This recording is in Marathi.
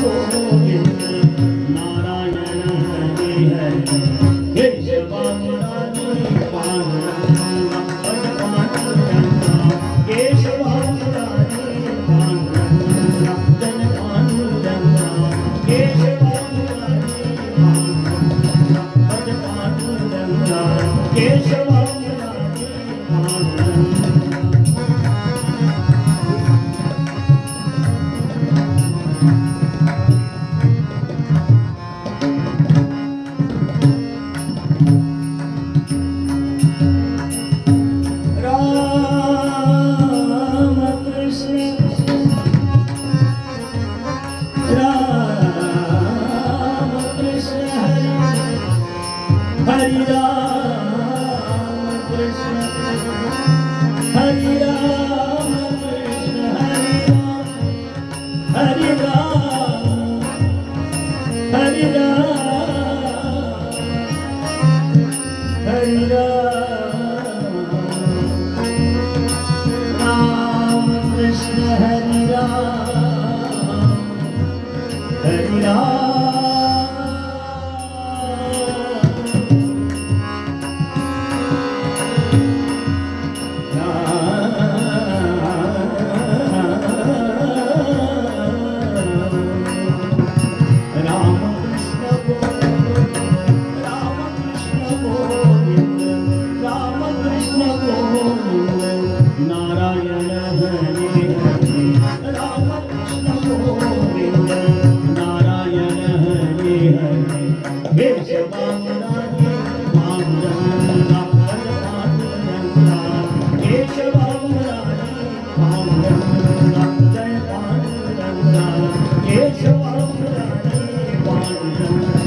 गोविंद नारायण हरि हरि केशव मुरारी पांडुरंगा भज पांडुरंगा केशव मुरारी पांडुरंगा जन पांडुरंगा केशव मुरारी पांडुरंगा भज पांडुरंगा केशव मुरारी पांडुरंगा Hare Rama Krishna Hare Rama Krishna Hare Rama Hare Rama Hare Rama Rama Krishna Hare Rama Hare Rama Narayan Hari Hari Ram Krishna Govind Narayan Hari Hari Keshav Murari पांडुरंगा भज पांडुरंगा केशव मुरारी पांडुरंगा जय पांडुरंगा केशव मुरारी पांडुरंगा